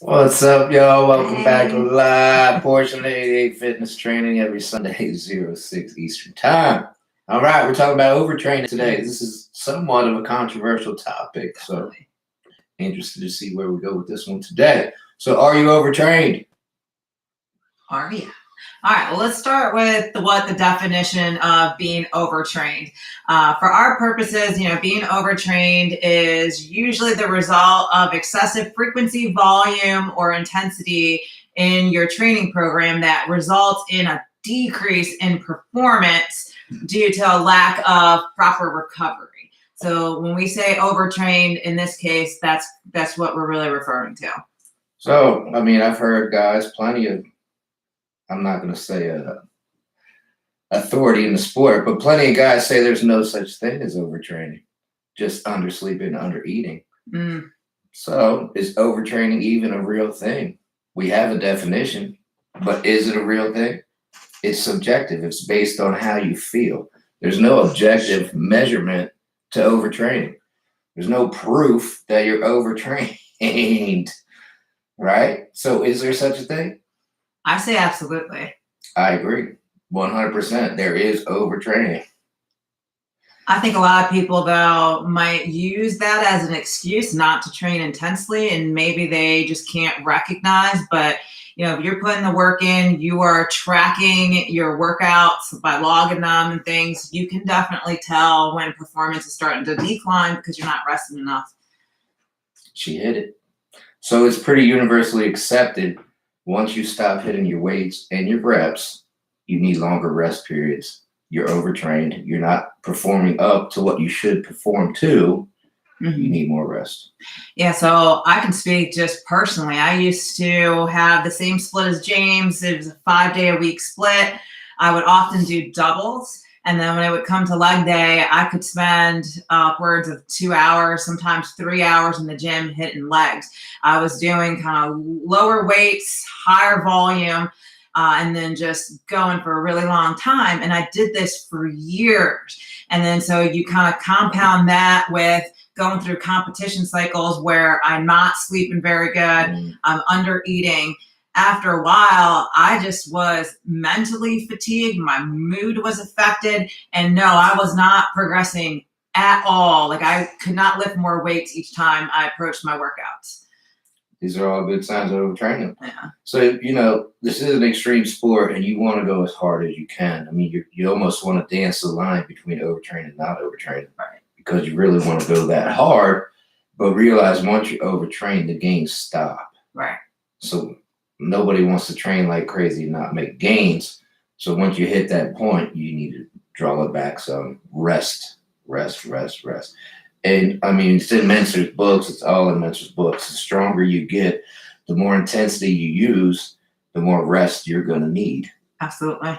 What's up, y'all? Welcome back to Hey. live portion of 88 Fitness Training every Sunday, 06 Eastern Time. All right, we're talking about overtraining today. This is somewhat of a controversial topic, so interested to see where we go with this one today. So, are you overtrained? Are you? All right, well, let's start with what the definition of being overtrained. For our purposes, being overtrained is usually the result of excessive frequency, volume, or intensity in your training program that results in a decrease in performance due to a lack of proper recovery. So when we say overtrained, in this case, that's what we're really referring to. So, I've heard guys, plenty of, I'm not going to say authority in the sport, but plenty of guys say there's no such thing as overtraining, just undersleeping, undereating. So is overtraining even a real thing? We have a definition, but is it a real thing? It's subjective. It's based on how you feel. There's no objective measurement to overtraining. There's no proof that you're overtrained, right? So is there such a thing? I say absolutely. I agree. 100%. There is overtraining. I think a lot of people, though, might use that as an excuse not to train intensely, and maybe they just can't recognize. But, if you're putting the work in, you are tracking your workouts by logging them and things, you can definitely tell when performance is starting to decline because you're not resting enough. She hit it. So it's pretty universally accepted. Once you stop hitting your weights and your reps, you need longer rest periods. You're overtrained. You're not performing up to what you should perform to. You need more rest. Yeah, so I can speak just personally. I used to have the same split as James. It was a 5-day-a-week split. I would often do doubles. And then when it would come to leg day, I could spend upwards of 2 hours, sometimes 3 hours in the gym hitting legs. I was doing kind of lower weights, higher volume, and then just going for a really long time. And I did this for years. And then so you kind of compound that with going through competition cycles where I'm not sleeping very good, I'm under eating. After a while, I just was mentally fatigued. My mood was affected. And no, I was not progressing at all. Like I could not lift more weights each time I approached my workouts. These are all good signs of overtraining. Yeah. So, this is an extreme sport and you want to go as hard as you can. You almost want to dance the line between overtraining and not overtraining. Right. Because you really want to go that hard, but realize once you're overtrained, the gains stop. Right. So nobody wants to train like crazy and not make gains. So once you hit that point, you need to draw it back some. Rest. And it's in Mentor's books. It's all in Mentor's books. The stronger you get, the more intensity you use, the more rest you're going to need. Absolutely.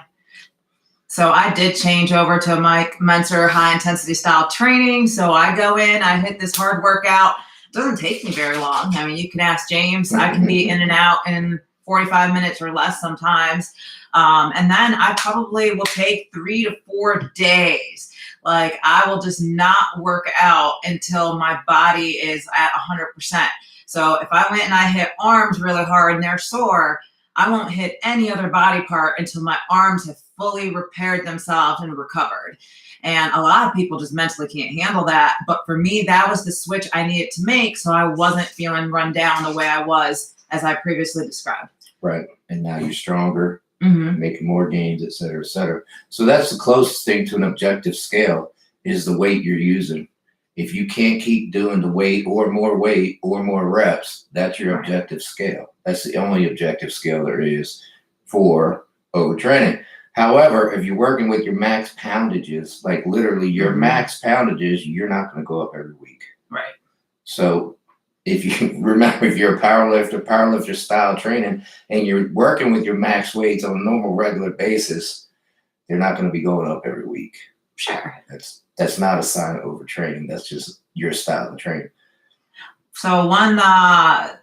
So I did change over to my Mentor high intensity style training. So I go in, I hit this hard workout. It doesn't take me very long. You can ask James. I can be in and out in 45 minutes or less sometimes. And then I probably will take 3 to 4 days. Like I will just not work out until my body is at 100%. So if I went and I hit arms really hard and they're sore, I won't hit any other body part until my arms have fully repaired themselves and recovered. And a lot of people just mentally can't handle that. But for me, that was the switch I needed to make so I wasn't feeling run down the way I was as I previously described. Right. And now you're stronger, making more gains, et cetera, et cetera. So that's the closest thing to an objective scale is the weight you're using. If you can't keep doing the weight or more reps, that's your objective scale. That's the only objective scale there is for overtraining. However, if you're working with your max poundages, like literally your max poundages, you're not going to go up every week. Right. So if you remember, if you're a powerlifter style training, and you're working with your max weights on a normal, regular basis, they're not going to be going up every week. Sure. That's not a sign of overtraining. That's just your style of training. So one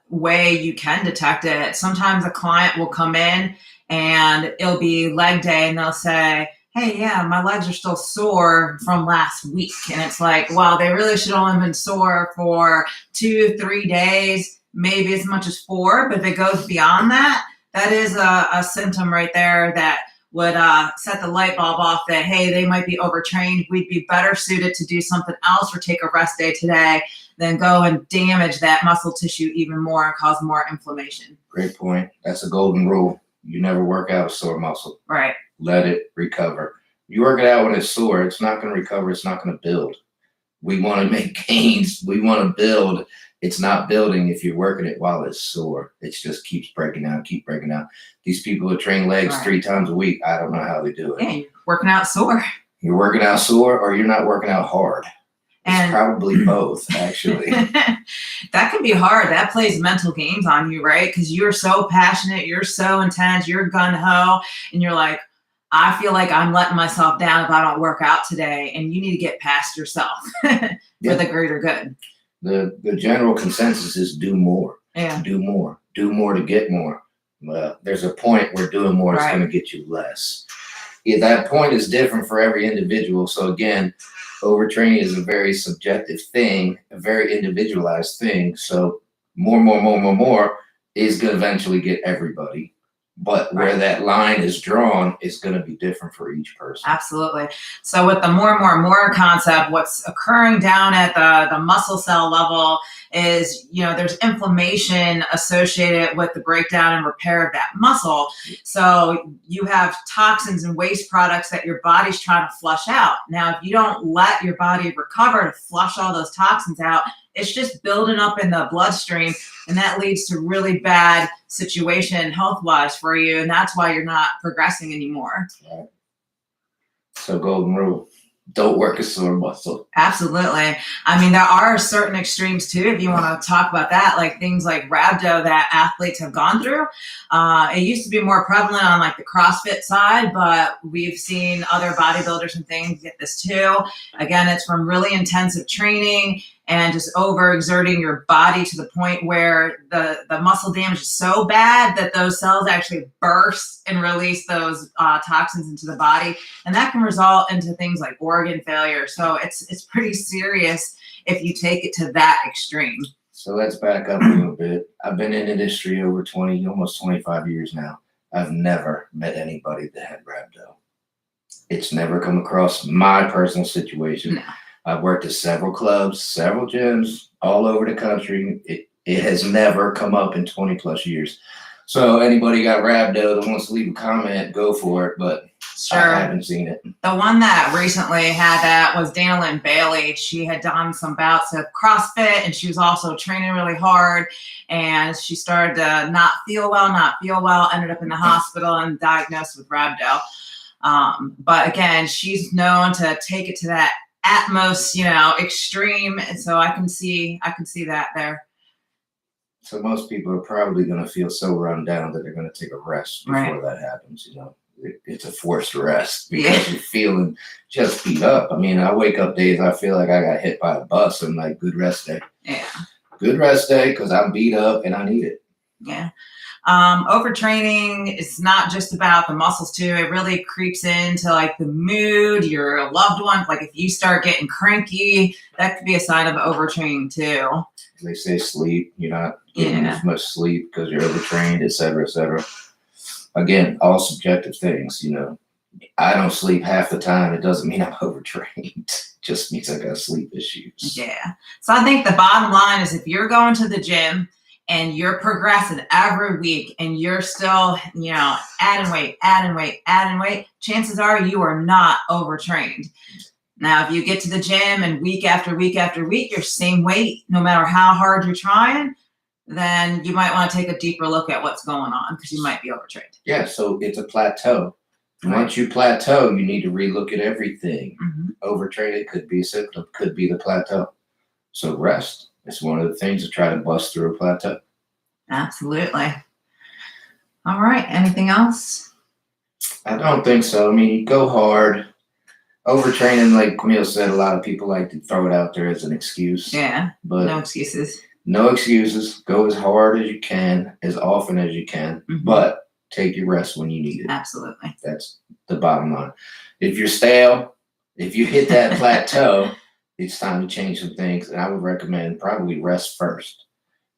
way you can detect it, sometimes a client will come in and it'll be leg day and they'll say, hey, yeah, my legs are still sore from last week. And it's like, well, they really should only have been sore for 2 to 3 days, maybe as much as 4. But if it goes beyond that, that is a symptom right there that would set the light bulb off that, hey, they might be overtrained. We'd be better suited to do something else or take a rest day today than go and damage that muscle tissue even more and cause more inflammation. Great point. That's a golden rule. You never work out a sore muscle. Right. Let it recover. You work it out when it's sore, it's not going to recover. It's not going to build. We want to make gains. We want to build. It's not building if you're working it while it's sore. It just keeps breaking down, keep breaking down. These people that train legs 3 times a week, I don't know how they do it. Yeah, you're working out sore. You're working out sore or you're not working out hard. It's probably both, actually. That can be hard. That plays mental games on you, right? Because you're so passionate, you're so intense, you're gung-ho, and you're like, I feel like I'm letting myself down if I don't work out today, and you need to get past yourself for the greater good. The general consensus is do more. Yeah. Do more. Do more to get more. There's a point where doing more is going to get you less. Yeah, that point is different for every individual. So again, overtraining is a very subjective thing, a very individualized thing. So more is going to eventually get everybody. But where that line is drawn is going to be different for each person. Absolutely. So with the more concept, what's occurring down at the muscle cell level is, there's inflammation associated with the breakdown and repair of that muscle. So you have toxins and waste products that your body's trying to flush out. Now, if you don't let your body recover to flush all those toxins out, it's just building up in the bloodstream, and that leads to really bad situation health-wise for you, and that's why you're not progressing anymore. Right. So golden rule, don't work a sore muscle. Absolutely. I mean, there are certain extremes too, if you want to talk about that, like things like rhabdo that athletes have gone through. It used to be more prevalent on like the CrossFit side, but we've seen other bodybuilders and things get this too. Again, it's from really intensive training and just overexerting your body to the point where the muscle damage is so bad that those cells actually burst and release those toxins into the body. And that can result into things like organ failure. So it's pretty serious if you take it to that extreme. So let's back up a little bit. I've been in industry over 20, almost 25 years now. I've never met anybody that had rhabdo. It's never come across my personal situation. No. I've worked at several clubs, several gyms all over the country. It has never come up in 20 plus years. So anybody got rhabdo that wants to leave a comment, go for it. But sure. I haven't seen it. The one that recently had that was Dana Lynn Bailey. She had done some bouts of CrossFit, and she was also training really hard. And she started to not feel well, ended up in the hospital and diagnosed with rhabdo. But again, she's known to take it to that utmost, extreme. And so I can see that there. So most people are probably going to feel so run down that they're going to take a rest before that happens. It's a forced rest because you're feeling just beat up. I mean, I wake up days I feel like I got hit by a bus and like, good rest day. Yeah. Good rest day because I'm beat up and I need it. Yeah. Overtraining is not just about the muscles too. It really creeps into like the mood, your loved one. Like if you start getting cranky, that could be a sign of overtraining too. They say sleep, you're not getting as much sleep because you're overtrained, et cetera, et cetera. Again, all subjective things, I don't sleep half the time. It doesn't mean I'm overtrained. It just means I got sleep issues. Yeah. So I think the bottom line is if you're going to the gym and you're progressing every week and you're still, adding weight, chances are you are not overtrained. Now, if you get to the gym and week after week after week, you're same weight, no matter how hard you're trying, then you might want to take a deeper look at what's going on because you might be overtrained. Yeah, so it's a plateau. Once you plateau, you need to relook at everything. Mm-hmm. Overtraining could be a symptom, could be the plateau. So rest. It's one of the things to try to bust through a plateau. Absolutely. All right. Anything else? I don't think so. I mean, you go hard. Overtraining, like Camille said, a lot of people like to throw it out there as an excuse. Yeah. But no excuses. No excuses. Go as hard as you can, as often as you can. Mm-hmm. But take your rest when you need it. Absolutely. That's the bottom line. If you're stale, if you hit that plateau, it's time to change some things. And I would recommend probably rest first.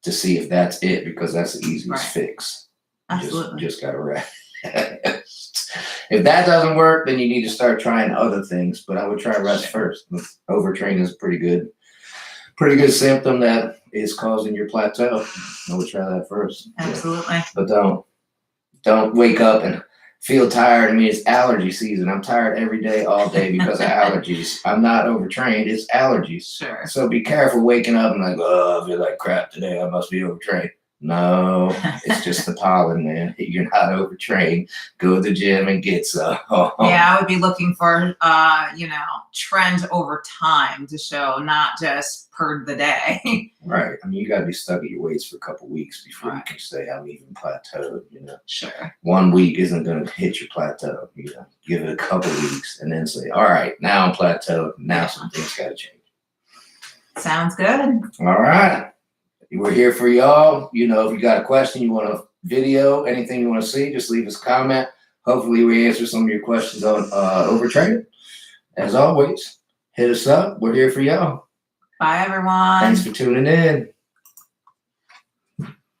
to see if that's it, because that's the easiest Right. fix. Absolutely. Just gotta rest. If that doesn't work, then you need to start trying other things. But I would try rest first. Overtraining is a pretty good symptom that is causing your plateau. I would try that first. Absolutely. Yeah. But don't wake up and feel tired. I mean, it's allergy season. I'm tired every day, all day because of allergies. I'm not overtrained. It's allergies. Sure. So be careful waking up and like, oh, I feel like crap today. I must be overtrained. No, it's just the pollen, man. You're not overtrained. Go to the gym and get some. Yeah, I would be looking for, trend over time to show, not just per the day. Right. I mean, you got to be stuck at your weights for a couple weeks before you Right. can say I'm even plateaued. Sure. 1 week isn't going to hit your plateau. Give it a couple weeks and then say, all right, now I'm plateaued. Now some things got to change. Sounds good. All right. We're here for y'all. If you got a question, you want a video, anything you want to see, just leave us a comment. Hopefully we answer some of your questions on overtraining. As always, hit us up. We're here for y'all. Bye, everyone. Thanks for tuning in.